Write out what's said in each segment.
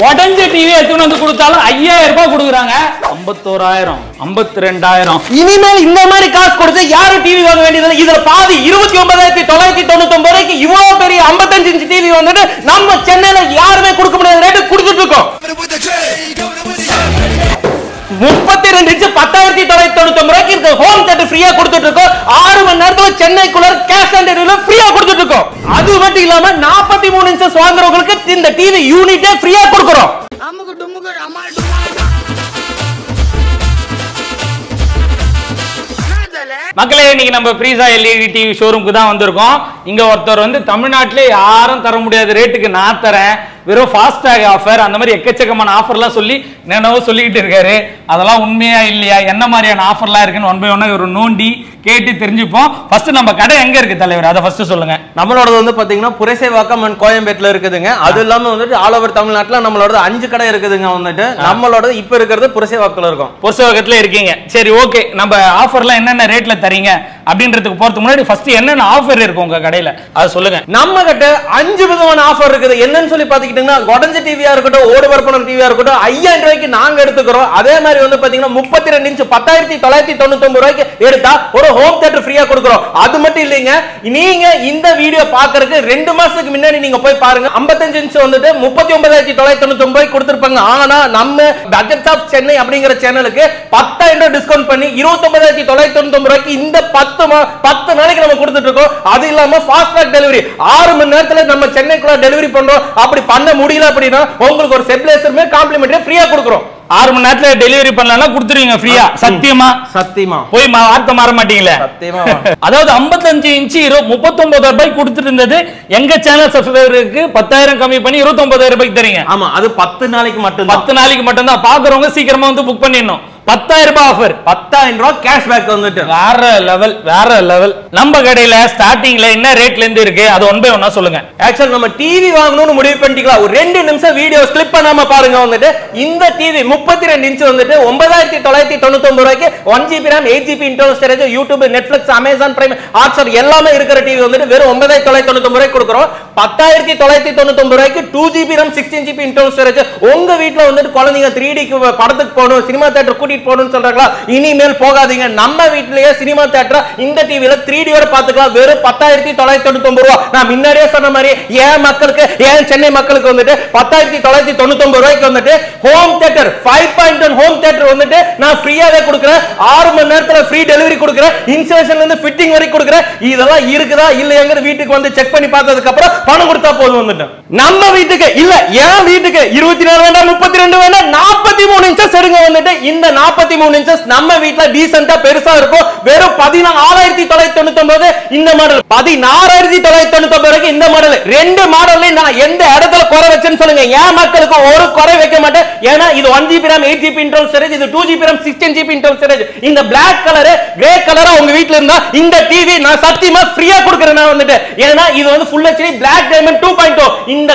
உடஞ்ச டிவி எடுத்துன்னு வந்து கொடுத்தாலும் 5000 ரூபாய் கொடுக்குறாங்க. 51000 52000. இனிமேல் இந்த மாதிரி காசு கொடுத்து யாரும் டிவி வாங்க வேண்டியதில்லை. இதுல பாதி 29999 ரூபாய்க்கு இவ்வளவு பெரிய 55 இன்ச் டிவி வந்துட்டு நம்ம சென்னையில யாருமே கொடுக்க முடியாத ரேட்டு கொடுத்துட்டு இருக்கோம். 32 இன்ச் 10999 ரூபாய்க்கு இருக்க ஹோம் தியேட்டர் ஃப்ரீயா கொடுத்துட்டு இருக்கோம். 6 மணி நேரத்துல சென்னைக்குள்ள கேஷ் ஆன் டெலிவரி ஃப்ரீயா கொடுத்துட்டு இருக்கோம். அது மட்டும் இல்லாம 43 இன்ச் வாங்குறவங்களுக்கு இந்த டிவி யூனிட்டே ஃப்ரீயா கொடுக்கிறோம். மக்களே, இன்னைக்கு நம்ம பிரீசா எல்இடி டிவி ஷோரூமுக்கு தான் வந்திருக்கோம். இங்க ஒருத்தர் வந்து தமிழ்நாட்டிலே யாரும் தர முடியாத ரேட்டுக்கு நான் தரேன், வெறும் ஃபாஸ்டாக் ஆஃபர், அந்த மாதிரி எக்கச்சக்கமான ஆஃபர்லாம் சொல்லி என்னென்னவோ சொல்லிக்கிட்டு இருக்காரு. அதெல்லாம் உண்மையா இல்லையா, என்ன மாதிரியான ஆஃபர்லாம் இருக்குன்னு ஒன் பை ஒன்னா ஒரு நோண்டி கேட்டு தெரிஞ்சுப்போம். ஃபர்ஸ்ட் நம்ம கடை எங்க இருக்கு தலைவர், அதை ஃபர்ஸ்ட் சொல்லுங்க. நம்மளோட வந்து பாத்தீங்கன்னா புரசைவாக்கம் அண்ட் கோயம்பேட்ல இருக்குதுங்க. அது இல்லாம வந்துட்டு ஆல் ஓவர் தமிழ்நாட்டுல நம்மளோட 5 கடை இருக்குதுங்க. வந்துட்டு நம்மளோட இப்ப இருக்கிறது புரசைவாக்கத்துல இருக்கும். புரசைவாக்கத்துல இருக்கீங்க. சரி, ஓகே. நம்ம ஆஃபர்லாம் என்னென்ன ரேட்ல தரீங்க அப்படின்றதுக்கு போறதுக்கு முன்னாடி ஃபர்ஸ்ட் என்னென்ன ஆஃபர் இருக்கு உங்க கடையில அதை சொல்லுங்க. நம்ம கிட்ட 5 விதமான ஆஃபர் இருக்குது. என்னன்னு சொல்லி பாத்தீங்கன்னா உடஞ்ச டிவியா இருக்கட்டும், ஓடு பரப்பன டிவியா இருக்கட்டும், 5000 ரூபாய்க்கு நாங்க எடுத்துக்கிறோம். அதே மாதிரி வந்து பாத்தீங்கன்னா 32 இன்ச் 10999 ரூபாய்க்கு எடுத்தா ஒரு ஹோம் தியேட்டர் ஃப்ரீயா கொடுக்கிறோம். அது மட்டும் இல்லைங்க, நீங்க இந்த வீடியோ பாக்குறதுக்கு 2 மாசத்துக்கு முன்னாடி நீங்க போய் பாருங்க. 55 இன்ச் வந்துட்டு 39999 ரூபாய்க்கு கொடுத்திருப்பாங்க. ஆனா நம்ம பட்ஜெட் ஆஃப் சென்னை அப்படிங்கிற சேனலுக்கு 10000 டிஸ்கவுண்ட் பண்ணி 29999 ரூபாய்க்கு இந்த 10 நாளைக்கு நம்ம கொடுத்துட்டு இருக்கோம். அது இல்லாம ஃபாஸ்ட் ட்ராக் டெலிவரி 6 மணி நேரத்துல நம்ம சென்னைக்குள்ள டெலிவரி பண்றோம். அப்படி பண்ண முடியல அப்படின்னா உங்களுக்கு ஒரு ஸ்டெபிலைசருமே காம்ப்ளிமெண்டரி ஃப்ரீயா கொடுக்கிறோம். 6 மணி நேரத்துல டெலிவரி பண்ணலாம் கொடுத்துருவீங்க ஃப்ரீயா? சத்தியமா? சத்தியமா. போய் வார்த்தை மாற மாட்டீங்களே? சத்தியமா. அதாவது 55 இன்ச் 39,000 ரூபாய்க்கு கொடுத்துட்டு இருந்தது எங்க சேனல் சப்ஸ்கிரைபருக்கு 10,000 கம்மி பண்ணி 29,000 ரூபாய்க்கு தரீங்க. ஆமா, அது 10 நாளைக்கு மட்டும். 10 நாளைக்கு மட்டும் தான். பாக்குறவங்க சீக்கிரமா வந்து புக் பண்ணிடணும். 10,000 ரூபாய் ஆஃபர், 10,000 ரூபாய் கேஷ்பேக் வந்துட்டு வேற லெவல், வேற லெவல். நம்ம கடையில ஸ்டார்டிங்ல என்ன ரேட்ல இருந்து இருக்கு அது ஒன் பை ஒன்னா சொல்லுங்க. ஆக்சுவலா நம்ம டிவி வாங்கணும்னு முடிவு பண்ணிட்டீங்களா? ஒரு 2 நிமிஷம் வீடியோ ஸ்கிப் பண்ணாம பாருங்க. வந்துட்டு இந்த டிவி 32 இன்ச் வந்துட்டு 9999 ரூபாய்க்கு 1GB RAM 8GB internal storage, YouTube, Netflix, Amazon prime, Hotstar எல்லாமே இருக்கிற டிவி வந்துட்டு வெறும் 9999 ரூபாய்க்கு கொடுக்குறோம். 10,999 ரூபாய்க்கு 2GB RAM 16GB internal storage. உங்க வீட்ல வந்துட்டு குழந்தைங்க 3D படத்துக்கு போகணும், சினிமா தியேட்டர் கூட்டிட்டு போகணும்னு சொல்றாங்களா? இனிமேல் போகாதீங்க. நம்ம வீட்லயே சினிமா தியேட்டர் இந்த டிவில 3D வரை பார்த்துக்கலாம். வெறும் 10,999 ரூபாய். நான் முன்னாடியே சொன்ன மாதிரி ஏன் மக்களுக்கு, ஏன் சென்னை மக்களுக்கு வந்துட்டு 10,999 ரூபாய்க்கு வந்துட்டு ஹோம் தியேட்டர் 5.1 ஹோம் தியேட்டர் வந்துட்டு நான் ஃப்ரீயாவே கொடுக்கிறேன். 6 மணி நேரத்துல ஃப்ரீ டெலிவரி கொடுக்கிறேன். இன்ஸ்டாலேஷன்ல இருந்து ஃபிட்டிங் வரை கொடுக்கிறேன். இதெல்லாம் இருக்குதா இல்லையாங்கிற வீட்டுக்கு வந்து செக் பண்ணி பார்த்ததுக்கு அப்புறம் பணம் கொடுத்தா போதும். வந்துட்டு நம்ம வீட்டுக்கு இல்ல, ஏன் வீட்டுக்கு 24 வேண்டாம், 32 வேண்டாம், 43 இன்ச்சஸ் எடுங்க. வந்துட்டு இந்த 43 இன்ச்சஸ் நம்ம வீட்ல டீசென்ட்டா பெருசா இருக்கும். வெறும் 16,999 இந்த மாடல், 16,999 இந்த மாடல். 2 மாடல்ல நான் எந்த இடத்துல குறை வச்சேன்னு சொல்லுங்க. ஏன் மக்களுக்கு ஒரு குறை வைக்க மாட்டேன். ஏன்னா இது 1GB RAM 8GB internal storage, இது 2GB RAM 16GB internal storage. இந்த Black கலர், கிரே கலரா உங்க வீட்ல இருந்தா இந்த டிவி நான் சத்தியமா ஃப்ரீயா கொடுக்கிறேன். நான் வந்துட்டு ஏன்னா இது வந்து Full HD Black Diamond 2.0. இந்த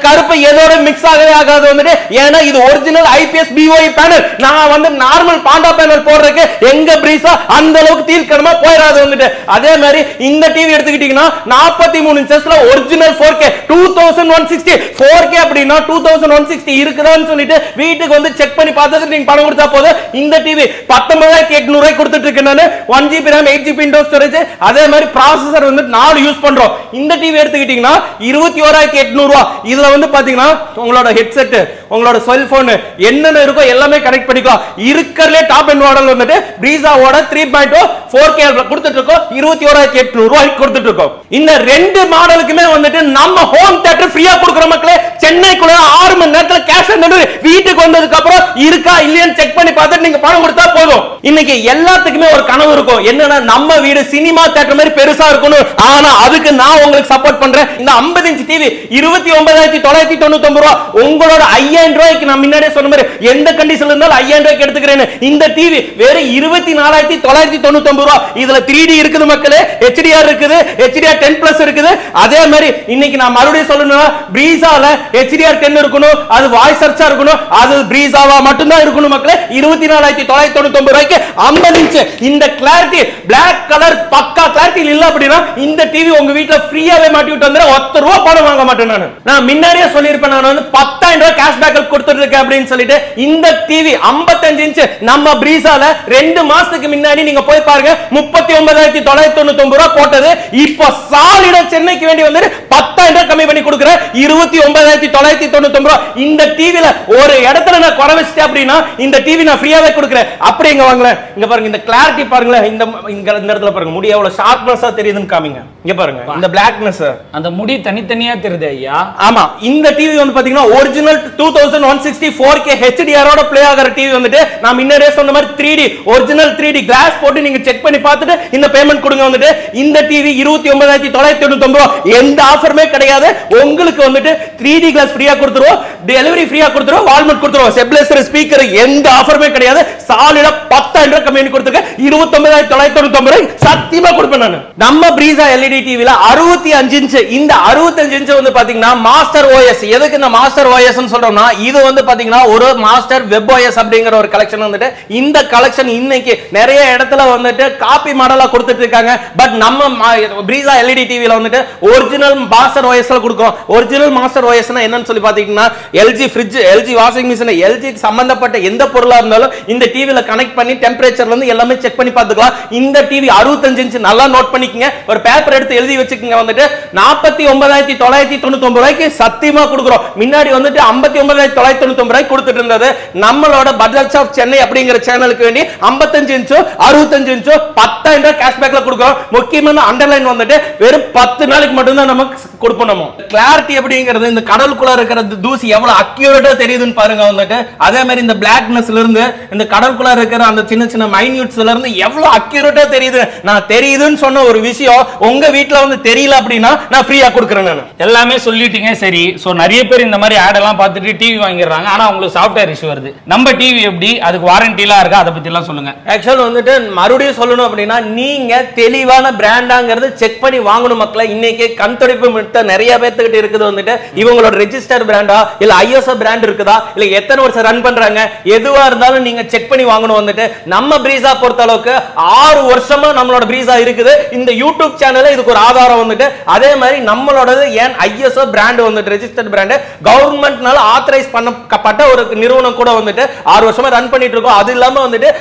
கருப்பு எதோட மிக்ஸ் ஆகவே ஆகாது. வந்துட்டு ஏன்னா இது ஒரிஜினல் IPS BOE பேனல். நான் வந்து நார்மல் பாண்டா பேனல் போடுறதுக்கு எங்க பிரீசா அந்த அளவுக்கு தீர்க்கணுமா போயிடாது. வந்துட்டு அதே மாதிரி இந்த டிவி எடுத்துக்கிட்டீங்கன்னா 43 இன்ச்சஸ்ல ஒரிஜினல் 4K 2160 4K அப்படின்னா 2160 இருக்குதான்னு சொல்லிட்டு வீட்டுக்கு வந்து செக் பண்ணி பார்த்ததுக்கு நீங்க பணம் கொடுத்தா போதும். இந்த டிவி 19,800 ரூபாய் கொடுத்துட்டு இருக்கேன் நான். 1GB RAM 8GB internal storage. அதே மாதிரி ப்ராசஸர் வந்து 4 யூஸ் பண்றோம். இந்த டிவி எடுத்துக்கிட்டீங்கன்னா 21,800 ரூபாய். இதுல வந்து பாத்தீங்கன்னா உங்களோட ஹெட்செட், உங்களோட செல்போன் என்னென்ன இருக்கோ எல்லாமே கனெக்ட் பண்ணிக்கலாம். இருக்கறலே டாப் எண்ட் மாடல் வந்துட்டு பிரீசாவோட 3.0 4K கொடுத்துட்டு இருக்கோம். 21,800 ரூபாய்க்கு கொடுத்துட்டு இருக்கோம். இந்த 2 மாடலுக்குமே வந்துட்டு நம்ம ஹோம் தியேட்டர் ஃப்ரீயா கொடுக்குற மக்களே. சென்னைக்குள்ள 6 மணி நேரத்துல கேஷ் ஆன் டெலிவரி. வீட்டுக்கு வந்ததுக்கு அப்புறம் இருக்கா இல்லையான்னு செக் பண்ணி பார்த்துட்டு நீங்க பணம் கொடுத்தா போதும். இன்னைக்கு எல்லாத்துக்குமே ஒரு கனவு இருக்கும். என்னன்னா நம்ம வீடு சினிமா தியேட்டர் மாதிரி பெருசா இருக்கணும். ஆனா அதுக்கு நான் உங்களுக்கு சப்போர்ட் பண்றேன். இந்த 50 இன்ச் டிவி 29,999 ரூபாய். உங்களோட 5,000 ரூபாய்க்கு நான் முன்னாடியே சொன்ன மாதிரி எந்த கண்டிஷன்ல இருந்தாலும் 5,000 ரூபாய்க்கு எடுத்துக்கிறேன். இந்த டிவி வேற 24,999 ரூபாய். இதுல 3D இருக்குது மக்களே, HDR இருக்குது, HDR 10+ இருக்குது. அதே மாதிரி இன்னைக்கு நான் மறுபடியும் சொல்லணும்னா பிரீசால HDR 10 இருக்கணும், அது வாய்ஸ் சர்ச்சா இருக்கணும், அது அது பிரீசாவா மட்டும் தான் இருக்கணும் மக்களே. 24,999 ரூபாய்க்கு 50 இன்ச் இந்த கிளாரிட்டி Black கலர் பக்கா கிளாரிட்டி இல்ல அப்படினா இந்த டிவி உங்க வீட்ல ஃப்ரீயாவே மாட்டி விட்டு வந்தா 1 ரூபாய் பணம் வாங்க மாட்டேன். நான் முன்னாடியே சொல்லிருப்பேன், நான் வந்து 10,000 ரூபாய் கேஷ் பேக் கொடுத்துட்டு இருக்கேன் அப்படின்னு சொல்லிட்டு. இந்த டிவி 55 இன்ச் நம்ம பிரீசால 2 மாசத்துக்கு முன்னாடி நீங்க போய் பாருங்க 39,999 ரூபாய் போட்டது. இப்போ சாலிடா சென்னைக்கு வேண்டி வந்து 10,000 ரூபாய் கம்மி பண்ணி கொடுக்கிறேன் 29,999 ரூபாய். இந்த டிவில ஒரு இடத்துல நான் குறை வச்சிட்டேன் அப்படினா இந்த டிவி நான் ஃப்ரீயாவே கொடுக்கிறேன். அப்படி இங்க வாங்கல. இங்க பாருங்க இந்த கிளாரிட்டி பாருங்க, இந்த இடத்துல பாருங்க முடி எவ்வளவு ஷார்ப்னஸா தெரியுதுன்னு காமிங்க. இங்க பாருங்க இந்த பிளாக்னஸ், அந்த முடி தனித்தனியா தெரியுது ஐயா. ஆமா இந்த டிவி வந்து பாத்தீங்கன்னா ஒரிஜினல் 2160 4K HDR ஓட ப்ளே ஆகிற டிவி வந்துட்டு நான் முன்னாடியே சொன்ன மாதிரி 3D ஒரிஜினல் 3D கிளாஸ் போட்டு நீங்க செக் பண்ணி பார்த்துட்டு இந்த பேமெண்ட் கொடுங்க. வந்துட்டு இந்த டிவி 29,999 ரூபாய். எந்த ஆஃபருமே கிடையாது. உங்களுக்கு வந்துட்டு 3D கிளாஸ் ஃப்ரீயா கொடுத்துருவோம், டெலிவரி ஃப்ரீயா கொடுத்துருவோம், வால்மட் கொடுத்துருவோம், ஸ்டெபிலைசர் ஸ்பீக்கர் எந்த ஆஃபருமே கிடையாது. சாலிடா 10,000 ரூபாய் கம்மி பண்ணி கொடுத்துருக்கேன் 29,999 ரூபாய் சத்தியமா கொடுப்பேன் நான். நம்ம பிரீசா LED டிவில 65 இன்ச், இந்த 65 இன்ச் வந்து பாத்தீங்கன்னா மாஸ்டர் OS. எதுக்கு இந்த மாஸ்டர் OS ன்னு சொல்றோம்னா இது வந்து பாத்தீங்கன்னா ஒரு மாஸ்டர் வெப் OS அப்படிங்கிற ஒரு கலெக்ஷன் வந்துட்டு இந்த கலெக்ஷன் இன்னைக்கு நிறைய இடத்துல வந்துட்டு காப்பி மாடலா கொடுத்துட்டு இருக்காங்க. பட் நம்ம பிரீசா LED டிவில வந்துட்டு ஒரிஜினல் மாஸ்டர் OS ல கொடுக்கிறோம். ஒரிஜினல் மாஸ்டர் OS னா என்னன்னு சொல்லி பாத்தீங்கன்னா LG fridge, LG washing machine, LG சம்பந்தப்பட்ட எந்த பொருளா இருந்தாலும் இந்த டிவில கனெக்ட் பண்ணி டெம்பரேச்சர்ல இருந்து எல்லாமே செக் பண்ணி பார்த்துக்கலாம். இந்த டிவி 65 இன்ச் நல்லா நோட் பண்ணிக்கங்க. ஒரு பேப்பர் எடுத்து எழுதி வச்சுக்கங்க. வந்துட்டு 49,999 ரூபாய்க்கு சத்தியமா கொடுக்கிறோம். முன்னாடி வந்துட்டு 59,999 ரூபாய்க்கு கொடுத்துட்டு இருந்தது. நம்மளோட பட்ஜெட் ஆஃப் சென்னை அப்படிங்கிற சேனலுக்கு வேண்டி 55 இன்ச்சோ 65 இன்ச்சோ 10,000 ரூபாய் கேஷ்பேக்ல கொடுக்கிறோம். முக்கியமான அண்டர்லைன் வந்துட்டு வெறும் 10 நாளைக்கு மட்டும் தான் நமக்கு கொடுப்போம். நம்ம கிளாரிட்டி அப்படிங்கிறது இந்த கடலுக்குள்ள இருக்கிற தூசி எவ்வளவு அக்யூரேட்டா தெரியுதுன்னு பாருங்க. வந்துட்டு அதே மாதிரி இந்த பிளாக்னஸ்ல இருந்து இந்த கடலுக்குள்ள இருக்கிற அந்த சின்ன சின்ன மைன்யூட்ஸ்ல இருந்து எவ்வளவு அக்யூரேட்டா தெரியுது. நான் தெரியுதுன்னு சொன்ன ஒரு விஷயம் உங்க வீட்ல வந்து தெரியல அப்படின்னா நான் ஃப்ரீயா கொடுக்கிறேன். நான் எல்லாமே சொல்லிட்டீங்க சரி. சோ நிறைய பேர் இந்த மாதிரி ஆட் எல்லாம் பார்த்துட்டு டிவி வாங்கிடுறாங்க. ஆனா உங்களுக்கு சாஃப்ட்வேர் இஷ்யூ வருது. நம்ம டிவி எப்படி, அதுக்கு வாரண்டி எல்லாம் இருக்கா? அதை பத்தி எல்லாம் சொல்லுங்க. ஆக்சுவலா வந்துட்டு மறுபடியும் சொல்லணும் அப்படின்னா நீங்க தெளிவான பிராண்டாங்கிறது செக் பண்ணி வாங்கணும் மக்களை. இன்னைக்கு கண் துடைப்பு மிட்ட நிறைய பேர்த்துக்கிட்ட இருக்குது. வந்துட்டு இவங்களோட ரெஜிஸ்டர்ட் பிராண்டா இல்ல ISO பிராண்ட் இருக்குதா இல்ல எத்தனை வருஷம் ரன் பண்றாங்க எதுவா இருந்தாலும் நீங்க செக் பண்ணி வாங்கணும். வந்துட்டு நம்ம பிரீசா பொறுத்த அளவுக்கு 6 வருஷமா நம்மளோட பிரீசா இருக்குது. இந்த யூடியூப் சேனல்ல இதுக்கு ஒரு ஆதாரம். வந்துட்டு அதே மாதிரி நம்மளோட ஏன் ISO பிராண்ட் வந்துட்டு ரெஜிஸ்டர்ட் பிராண்ட் கவர்மெண்ட்னால ஆத்தரைஸ் பண்ணப்பட்ட ஒரு நிறுவனம் கூட வந்துட்டு 6 வருஷமா ரன் பண்ணிட்டு இருக்கோம். அது இல்லாம வந்துட்டு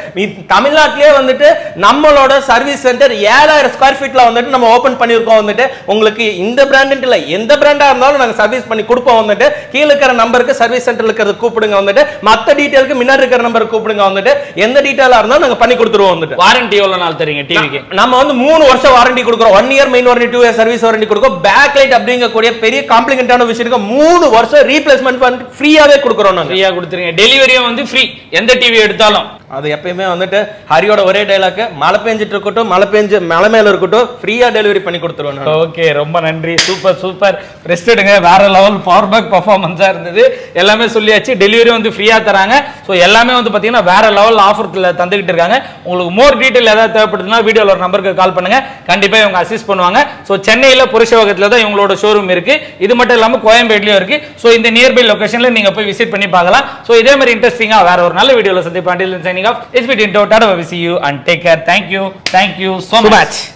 தமிழ்நாட்டிலே வந்துட்டு நம்மளோட சர்வீஸ் சென்டர் 7,000 ஸ்கொயர் ஃபீட்ல வந்துட்டு நம்ம ஓபன் பண்ணிருக்கோம். வந்துட்டு உங்களுக்கு இந்த பிராண்ட் இல்ல எந்த பிராண்டா இருந்தாலும் நாங்க சர்வீஸ் பண்ணி கொடுப்போம். வந்துட்டு கீழ இருக்கிற நம்பருக்கு சர்வீஸ் சென்டர்ல இருக்கிறது கூப்பிடுங்க. வந்துட்டு மத்த டீடைலுக்கு முன்னாடி இருக்கிற நம்பருக்கு கூப்பிடுங்க. வந்துட்டு எந்த டீடைலா இருந்தாலும் நாங்க பண்ணி கொடுத்துருவோம். வந்துட்டு வாரண்டி எவ்வளவு நாள் தரீங்க டிவிக்கு? நம்ம வந்து 3 வருஷம் வாரண்டி கொடுக்கிறோம். 1 year main warranty, 2 year service warranty கொடுக்கிறோம். பேக் லைட் அப்படிங்கக்கூடிய பெரிய காம்ப்ளிமெண்டான விஷயம் இருக்கு. 3 வருஷம் ரீப்ளேஸ்மென்ட் ஃபண்ட் ஃப்ரீயாவே கொடுக்கிறோம். நாங்க ஃப்ரீயா கொடுத்துறீங்க. டெலிவரியும் வந்து ஃப்ரீ. எந்த டிவி எடுத்தாலும் அது எப்பயுமே வந்துட்டு ஹரியோட ஒரே டைலாக், மழை பெஞ்சிட்டு இருக்கட்டும் மழை மேல இருக்கட்டும் ஃப்ரீயா டெலிவரி பண்ணி கொடுத்துருவோம். ஓகே, ரொம்ப நன்றி. Super super. ரெஸ்ட் எடுங்க. வேற லெவல் பவர் பேக் பெர்ஃபார்மன்ஸா இருந்தது. எல்லாமே சொல்லியாச்சு. டெலிவரி வந்து ஃப்ரீயா தராங்க. ஸோ எல்லாமே வந்து பாத்தீங்கன்னா வேற லெவல் ஆஃபர்ல தந்துகிட்டு இருக்காங்க. உங்களுக்கு மோர் டீடைல் ஏதாவது தேவைப்படுதுன்னா வீடியோல ஒரு நம்பருக்கு கால் பண்ணுங்க. கண்டிப்பா இவங்க அசிஸ்ட் பண்ணுவாங்க. ஸோ சென்னையில புருஷவகத்துல தான் இவங்களோட ஷோரூம் இருக்கு. இது மட்டும் இல்லாம கோயம்பேட்லயும் இருக்கு. ஸோ இந்த நியர்பை லொகேஷன்ல நீங்க போய் விசிட் பண்ணி பார்க்கலாம். ஸோ இதே மாதிரி இன்ட்ரெஸ்டிங்கா வேற ஒரு நல்ல வீடியோல சந்திப்பேன். Until then, signing off. It's been Tinto. Tata, we see you and take care. Thank you so much.